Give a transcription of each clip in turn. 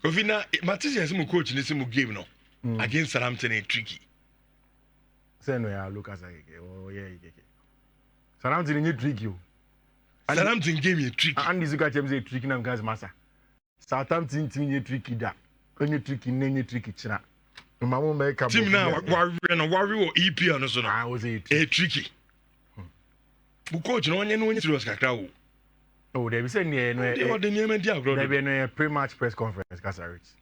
Kovina, Matisse is my coach in this game no against Southampton is tricky. Say no, yeah, look as I oh yeah, Southampton is tricky. Southampton game is tricky. And this guy James is tricky now, guys, master. Southampton team is tricky da. Any tricky china. Mama make a team now worry or EPL no so no. I was tricky. Bu coach no one serious kakra. Oh, they be saying no. They be no pre-match press conference, Kasarich.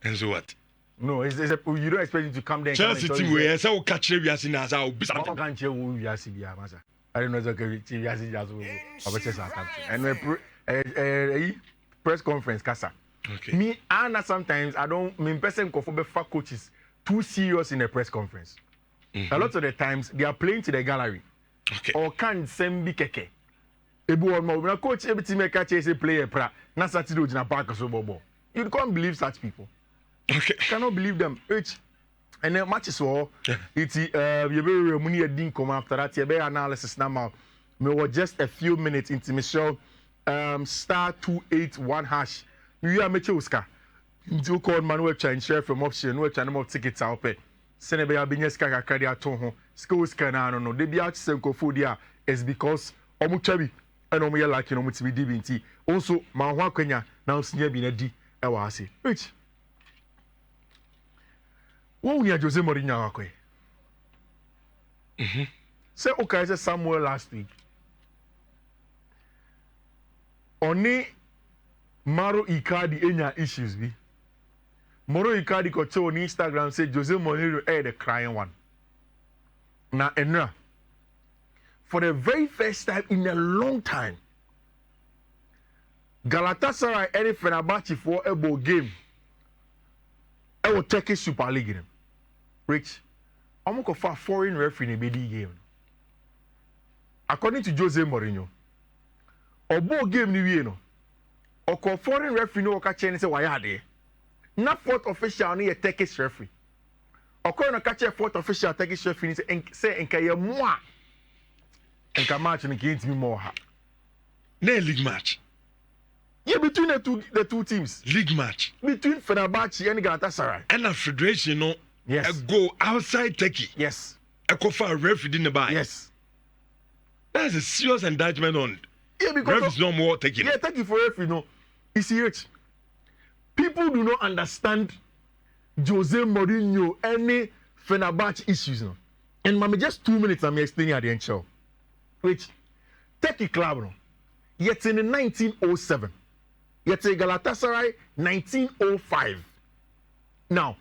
And so what? No, it's you don't expect him to come there. Chelsea team we say we catch we as in as I be something. Can't you we as bia masa. I don't know okay we as just obese Southampton. And press conference kasa. Okay. Me and sometimes I don't person go for coaches too serious in a press conference. A lot of the times they are playing to the gallery. Okay. Or can send be keke. Ebu on my coach every team catch a player pra na Saturday ojina park so bobo. You can't believe such people. Okay. Cannot believe them. And then matches so it's you be money didn't come after that. You be analysis now. Me was just a few minutes into me show *281#. You are Mechuska. You call Manuel Chan share from option, no channel of tickets out pay. Send a Bineska Cadia Toho, schools can I don't know. They be out Senko Fudia is because Omuchabi and Omuya like Omuti DBT. Also, Mahwa Kenya now senior Binedi Awasi. Which what we are José Mourinho akwe. Say okay, say Samuel last week. Oni Maro Icardi enya issues bi. Maro Icardi ko on Instagram say José Mourinho the crying one. Na enra. For the very first time in a long time, Galatasaray any Fenerbahce for a ball game. I will take a Super League game. Rich, I'm going to foreign referee in a BD game. According to José Mourinho, a ball game ni no. Or foreign referee no catch any say why are they? Not fourth official ni a Turkish referee. Or no catch a fourth official Turkish referee say enka ye moi. Enka match ni against me more. No league match. Yeah, between the two teams. League match. Between Fenerbahce and Galatasaray. And a federation no. Yes. Go outside Turkey. Yes. A go for a referee in the bar. Yes. That's a serious indictment on. Yeah, because referees no more Turkey. Yeah, Turkey for referee no. You see it. People do not understand José Mourinho any Fenerbahce issues no. And mama just 2 minutes I'm explaining at the end show. Which Turkey club no. Yet in 1907. Yet in Galatasaray 1905. Now,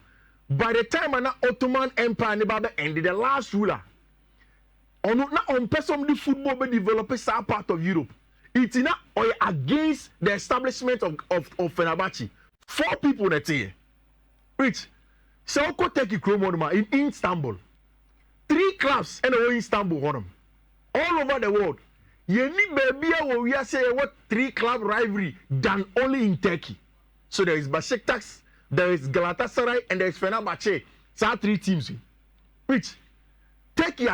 by the time an Ottoman Empire never ended, the last ruler on person the football be developed some part of Europe. It's not against the establishment of Fenerbahce. 4 people that year. Which Sauko Turkey Kromodoma in Istanbul. 3 clubs in Istanbul on them. All over the world. You need baby we are saying what 3 club rivalry than only in Turkey. So there is Besiktas, there is Galatasaray, and there is Fenerbahce. So 3 teams. Which Turkey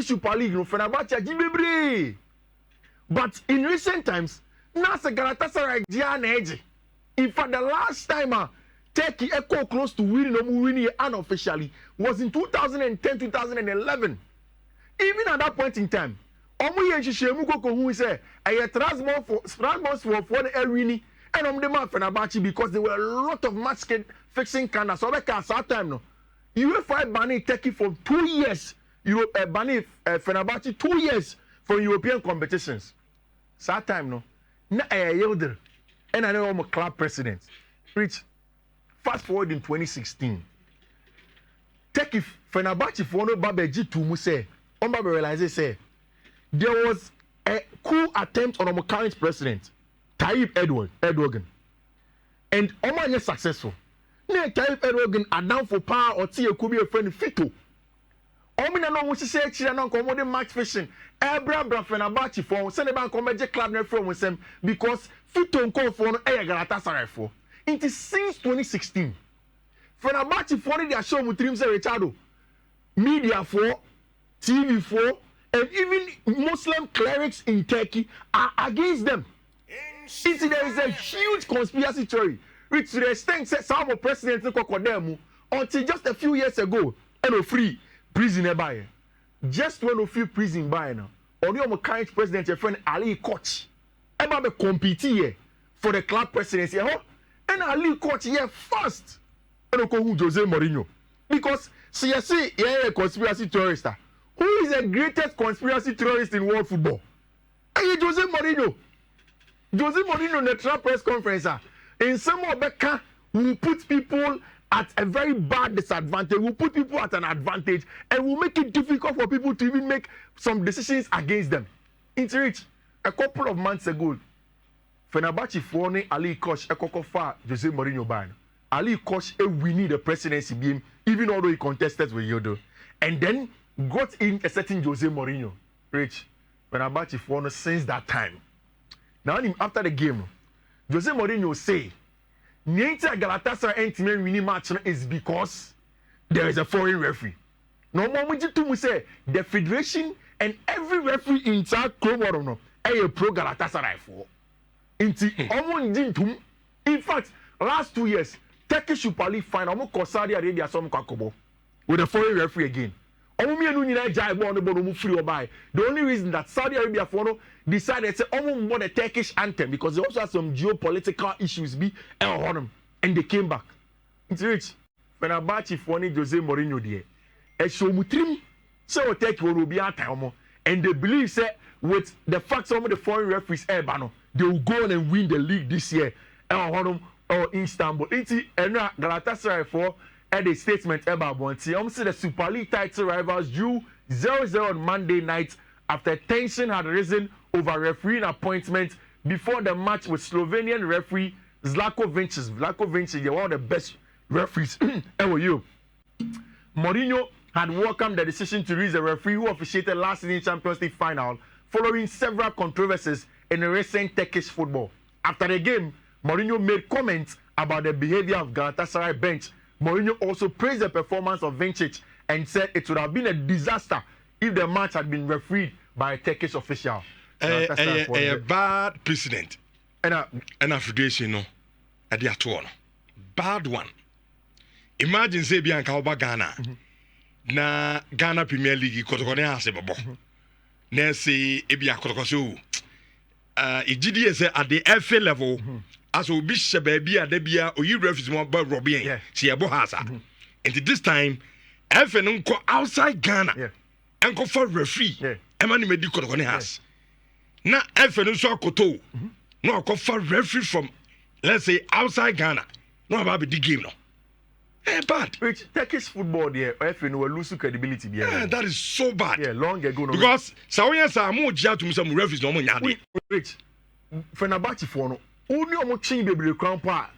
Super League, no Fenerbahce, but in recent times, Nasa Galatasaray, in fact, the last time Turkey echo close to winning unofficially was in 2010, 2011. Even at that point in time, who say I transfer for the winning and the man Fenerbahce because there were a lot of match fixing candidates. So like at that time, no, UEFA banning Turkey for 2 years. Banning Fenerbahce 2 years for European competitions. That time, no, na yelder, and I know I'm a club president. Rich, fast forward in 2016. Turkey Fenerbahce for no Babeji to Muse. Omba realize say there was a coup attempt on our current president, Tayyip Erdogan, and Omar is successful. Now Tayyip Erdogan are down for power or see a could be a friend Fito. Omina no wo sise akira na nko mo match fishing ebra Fenerbahce for send ban ko meje club na from sem because Fito nko for no e Galatasaray for it is since 2016 Fenerbahce for their show with dreams Richardo media for TV for and even Muslim clerics in Turkey are against them. There is a huge conspiracy theory. which to the extent that some president Kokodemu until just a few years ago, and free prison by. Just when a few prison by now, only on current president, your friend Ali Koch, about to compete here for the club presidency, and Ali Koch here first, and José Mourinho, because see, a conspiracy terrorist. Who is the greatest conspiracy terrorist in world football? Hey, José Mourinho. José Mourinho in the Trump press conference. In some of the will put people at a very bad disadvantage, will put people at an advantage, and will make it difficult for people to even make some decisions against them. Into which, a couple of months ago, Fenerbahce for Ali Koch, a kokofa José Mourinho ban. Ali Koch, we need the presidency beam, even although he contested with Yodo. And then got in a certain José Mourinho. Rich, Fenerbahce for since that time. Now, after the game, José Mourinho say, Niente Galatasaray entime winning match is because there is a foreign referee. No more we to say the federation and every referee in that club no a pro Galatasaray for. In fact, last 2 years, Turkish Super League final, Saudi Arabia some kakobo with a foreign referee again. The only reason that Saudi Arabia decided to more the Turkish anthem because they also had some geopolitical issues and they came back. It's rich. Fenerbahce for José Mourinho there. And so mutrim so Turkey will be at time and they believe say with the fact some of the foreign referees they will go on and win the league this year or Istanbul. It's Galatasaray for a statement about Bonti. The Super League title rivals drew 0-0 on Monday night after tension had risen over refereeing appointment before the match with Slovenian referee Zlatko Vincic. Zlatko Vincic, one of the best referees ever. Mourinho had welcomed the decision to release the referee who officiated last season's Champions League final following several controversies in the recent Turkish football. After the game, Mourinho made comments about the behavior of Galatasaray bench. Mourinho also praised the performance of Vincic and said it would have been a disaster if the match had been refereed by a Turkish official. A bad precedent. And a federation, no. A bad one. Imagine say Bianca Oba Ghana. Na Ghana Premier League kotokone hase babo. Na say ebia kotokoso. GDS at the FA level. As we be baby at debia or you refuse more about Robin. See a bohasa. And this time, FA no go outside Ghana. And go for referee. Emani medi kotokone has. Na FA no so koto. No go for referee from let's say outside Ghana. No about the game no. Bad. Which Turkish football there, FA no lose credibility there. Yeah, that is so bad. Yeah, long ago. No because Sawiya sa mo jia to some referees no mo nyade. Which Fenerbahce for no. Only omo chin bebre crown pa.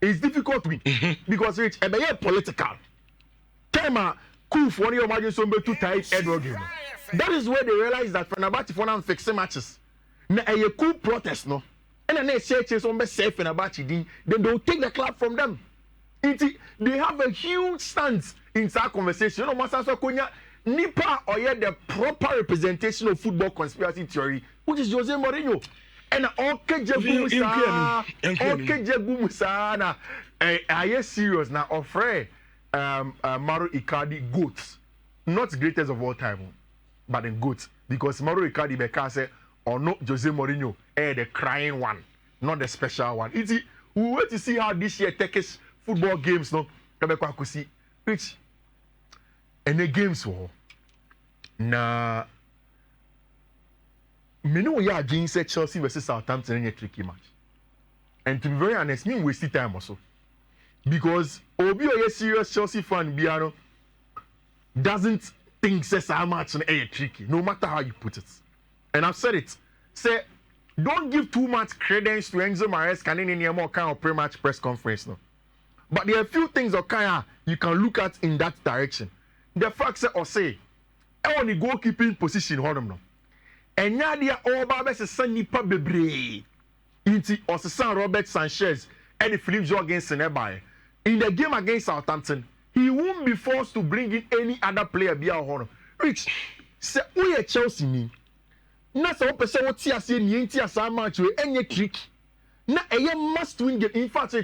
It's difficult to win because it's a political. Tema cool for your margin so be too tight Edward game. That is where they realize that Fenerbahce for now fixing matches. Na a cool protest no. And then they say so be safe Fenerbahce din, then they will take the club from them. They have a huge stance in that conversation. You know, Master Konya Nipa or yet the proper representation of football conspiracy theory, which is José Mourinho. And na I serious now offer Mauro Icardi goats, not greatest of all time, but the goats because Mauro Icardi Beka say or no José Mourinho the crying one, not the special one. We wait to see how this year Turkish football games no Kabekwa see which and the games were na me know ya against Chelsea versus Southampton in a tricky match. And to be very honest, me waste time also. Because Obi a serious Chelsea fan Biano doesn't think says how much a tricky, no matter how you put it. And I've said it. Say don't give too much credence to Enzo Maresca in any more kind of pre-match press conference no. But there are a few things okay, you can look at in that direction. The fact say only goalkeeping position hold them now. And Nadia Oba is a sunny pub bebre. Inti or San Robert Sanchez and the Philippe Jorgensen nearby. In the game against Southampton, he won't be forced to bring in any other player beyond honor. Rich, say we are Chelsea me. Na so person what see as ni enti as match we any trick. Na a must win game. In fact,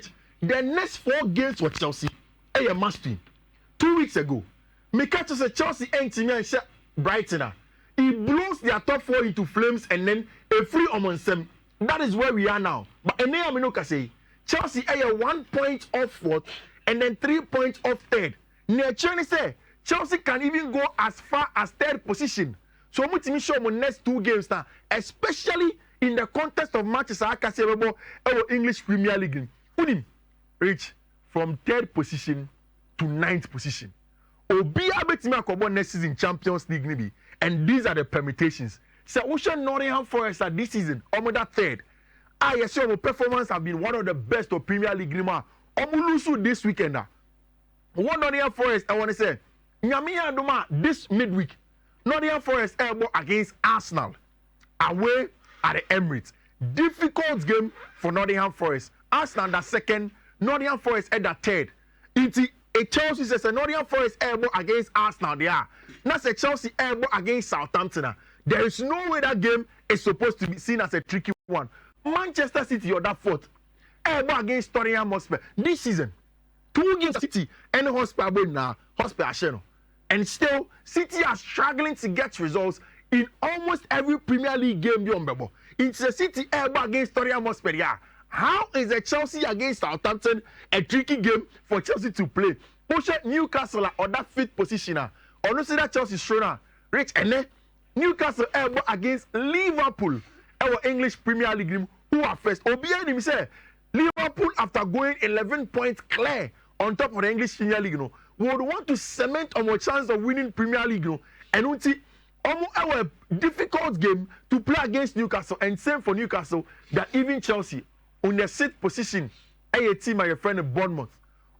the next 4 games for Chelsea, a must win. 2 weeks ago, Mikacho said Chelsea ain't and Brighton. He blows their top 4 into flames and then a free on them. That is where we are now. But Ene Aminoka say Chelsea are 1 point off 4th and then 3 points off 3rd. Near say Chelsea can even go as far as 3rd position. So much me show next 2 games now, especially in the context of matches I can say about English Premier League. Unim reach from 3rd position to 9th position. Obi abetimi akobo next season Champions League maybe, and these are the permutations. So Ocean Nottingham Forest at this season, that 3rd. I assume our performance have been one of the best of Premier League. Omulusu this weekend. One Nottingham Forest, I want to say, Nyamiya Duma this midweek. Nottingham Forest elbow against Arsenal away at the Emirates. Difficult game for Nottingham Forest. Arsenal that 2nd, Nottingham Forest at that 3rd. It's a Chelsea says a Nottingham Forest elbow against Arsenal. They are. That's a Chelsea elbow against Southampton. There is no way that game is supposed to be seen as a tricky one. Manchester City or that 4th elbow against Tottenham Hotspur this season. 2 games City and Hotspur now Hotspur. And still, City are struggling to get results in almost every Premier League game. It's a City elbow against Tottenham Hotspur. How is a Chelsea against Southampton a tricky game for Chelsea to play? Push Newcastle or that 5th position. Or no see that Chelsea shown rich and then Newcastle elbow against Liverpool. Our English Premier League game who are first. Obiya him say Liverpool after going 11 points clear on top of the English Premier League, would want to cement our chance of winning Premier League, and we see our difficult game to play against Newcastle, and same for Newcastle that even Chelsea on the 6th position, a team my friend Bournemouth,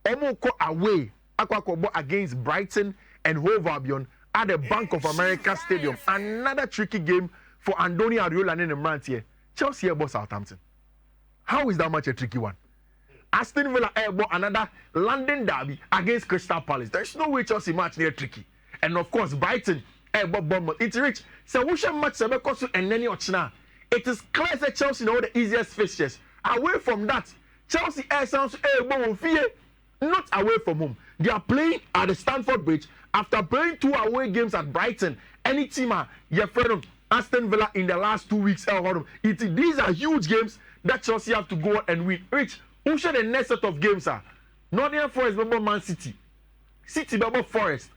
go away against Brighton and Hove Albion at the Bank of America Stadium. Another tricky game for Andoni Areola and Nemrantie. Chelsea above Southampton. How is that much a tricky one? Aston Villa elbow another London derby against Crystal Palace. There's no way Chelsea match near tricky. And of course, Brighton elbow Bournemouth. It's rich. So we shall match Sebekosu and Neni Ochina. It is clear that Chelsea know the easiest fixtures. Away from that, Chelsea sounds elbow fear not away from home. They are playing at the Stamford Bridge after playing 2 away games at Brighton. Any team, your friend Aston Villa in the last 2 weeks. These are huge games that Chelsea have to go and win. Rich. Who share the next set of games are Nottingham Forest bebo Man City, City bebo Forest,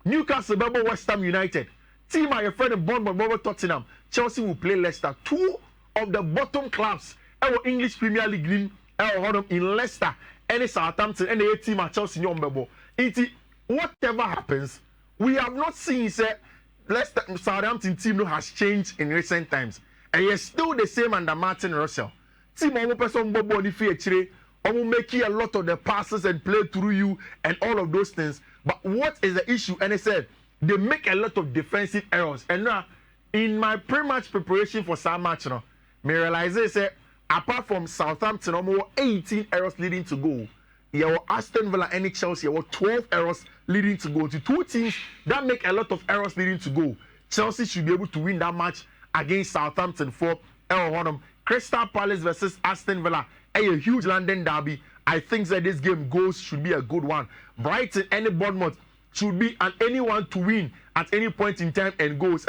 Newcastle bebo West Ham United, team your friend in Bournemouth bebo Tottenham. Chelsea will play Leicester. 2 of the bottom clubs our English Premier League in Leicester and Southampton and the team at Chelsea bebo. Whatever happens, we have not seen say Leicester Southampton team has changed in recent times, and it's still the same under Martin Russell. Team person making a lot of the passes and play through you and all of those things. But what is the issue? And they said they make a lot of defensive errors. And now, in my pre-match preparation for some match, me realize say apart from Southampton, 18 errors leading to goal. You have Aston Villa and Chelsea, you have 12 errors leading to goal. To 2 teams that make a lot of errors leading to goal. Chelsea should be able to win that match against Southampton for Crystal Palace versus Aston Villa, a huge London derby. I think that this game should be a good one. Brighton and Bournemouth should be anyone to win at any point in time and goals.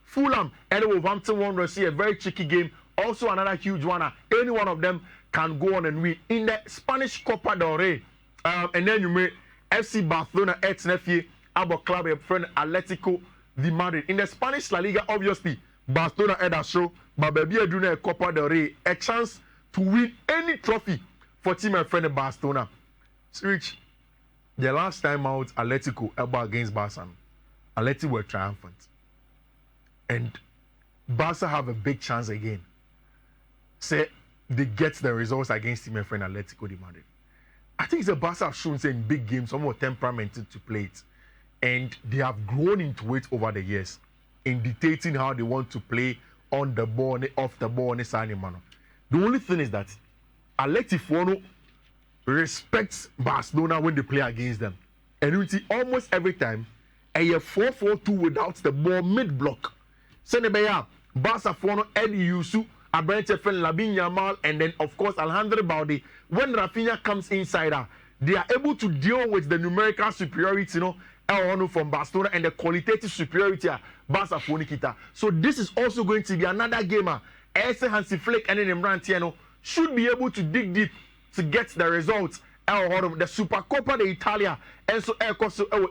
Fulham and Wolverhampton Wanderers, a very tricky game. Also another huge one. Any one of them can go on and win. In the Spanish Copa del Rey, and then you may FC Barcelona ex-Nefie, Abo Club, a friend Atletico de Madrid. In the Spanish La Liga, obviously, Barcelona had a show, but baby doing a Copa del Rey, a chance to win any trophy for team and friend Barcelona. Rich, the last time out, Atletico ever against Barca, Atletico were triumphant, and Barca have a big chance again. Say they get the results against team and friend Atletico de Madrid. I think the Barca have shown in big games some more temperament to play it, and they have grown into it over the years in dictating how they want to play on the ball, off the ball, the only thing is that Atletico respects Barcelona when they play against them, and you see almost every time a 4-4-2 without the ball mid block. Senebeya Barca Fono Ed Yusu Abrante Fen, Labin Yamal, and then of course Alejandro Balde. When Rafinha comes inside, they are able to deal with the numerical superiority, you know, from Barcelona and the qualitative superiority Barca for Nikita. So this is also going to be another gamer. Ese Hansi Flick and then Brantiano should be able to dig deep to get the results. The Supercoppa d'Italia and so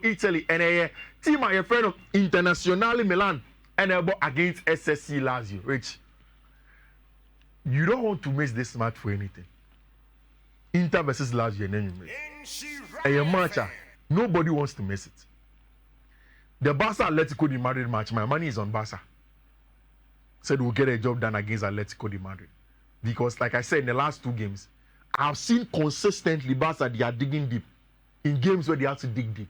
Italy and a team my friend of Internazionale Milan and against SSC Lazio. Rich, you don't want to miss this match for anything. Inter versus Lazio and then you miss. A match, nobody wants to miss it. The Barca Atletico de Madrid match, my money is on Barca. Said we'll get a job done against Atletico de Madrid. Because like I said in the last 2 games, I've seen consistently Barca they are digging deep in games where they have to dig deep.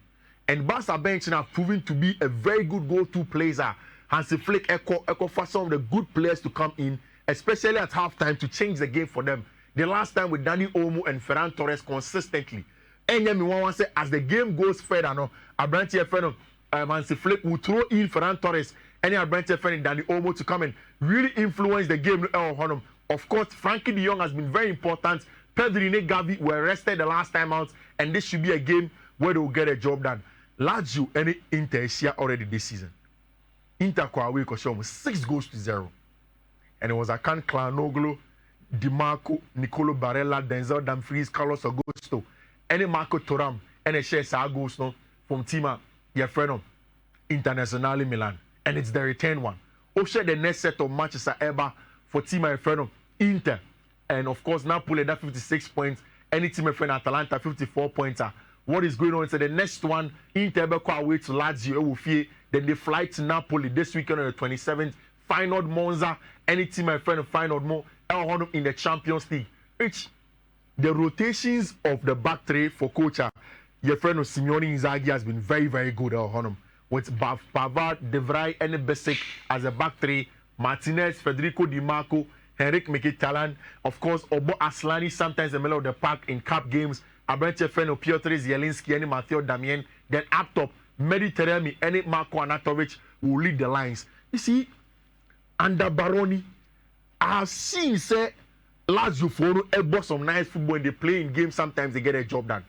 And Barca bench have proven to be a very good go-to player. Hansi Flick echo for some of the good players to come in, especially at halftime to change the game for them. The last time with Dani Olmo and Ferran Torres consistently. And then we want to say as the game goes further, no, Abrante Feno, Hansi Flick will throw in Ferran Torres and Abrante Feno and Dani Olmo to come and really influence the game. Of course, Frankie de Jong has been very important. Pedri and Gavi were rested the last time out, and this should be a game where they will get a job done. Lazio and Inter is here already this season. Inter away 6-0, and it was Akan Klanoglu, Di Marco, Nicolo Barella, Denzel Dumfries, Carlos Augusto, and Marco Thuram, and a share goals no from Tima, your friend of Internazionale Milan, and it's the return one. Also, the next set of matches are ever for Tima, your friend of Inter. And of course, Napoli that 56 points. Any team friend Atalanta 54 points. What is going on? So the next one, Inter go away to Lazio. Then they fly to Napoli this weekend on the 27th. Final Monza. Any team my friend final more in the Champions League. Which the rotations of the back three for coach, your friend of Simeone Inzaghi has been very, very good. With Pavard, De Vrij, and Besic as a back three. Martinez, Federico Di Marco, Henrik Mkhitaryan, of course, Obo Aslani, sometimes in the middle of the park in cup games. Abrante Feno, Piotr Zielinski, and Matteo Damien. Then up top, Mediterranean, and Marko Anatovic will lead the lines. You see, under Baroni, I have seen, say, Lazio for some nice football and they play in games, sometimes they get a job done.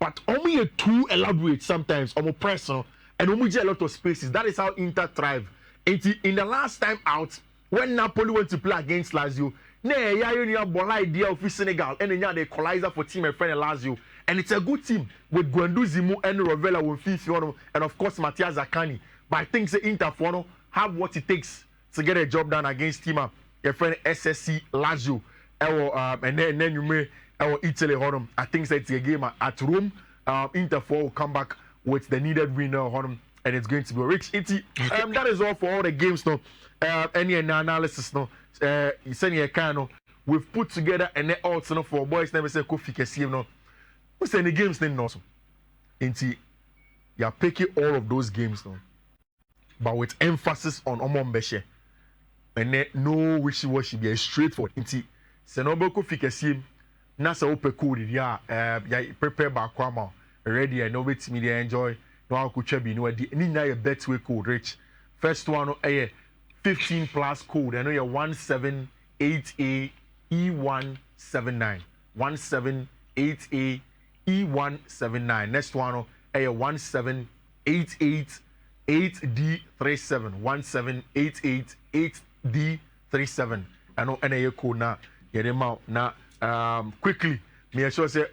But only too elaborate sometimes, almost personal, and only a lot of spaces. That is how Inter thrive. In the last time out, when Napoli went to play against Lazio, idea of Senegal and then the equalizer for team and friend Lazio, and it's a good team with Guendouzi and Rovella with Fiifi and of course Mattia Zaccagni. But I think the Inter have what it takes to get a job done against team your friend SSC Lazio, and then you may Italy. I think it's a game at Rome. Inter will come back with the needed winner, and it's going to be rich. That is all for all the games now. Any analysis no we've put together and also for boys never say Kofi Kessie no we say the games then also you're picking all of those games now but with emphasis on Omombeshe and no wishy-washy be straightforward say no Kofi Kessie na say open code ya prepare back kwama ready and no wait me enjoy no akucha bi no di ni na your bet way code rich first one 15 plus code. I know you're 178A E179. 178A E179. Next one, 17888 8D37. 17888 8D37. I know NA code now. Yeah, them out now. Quickly, me sure say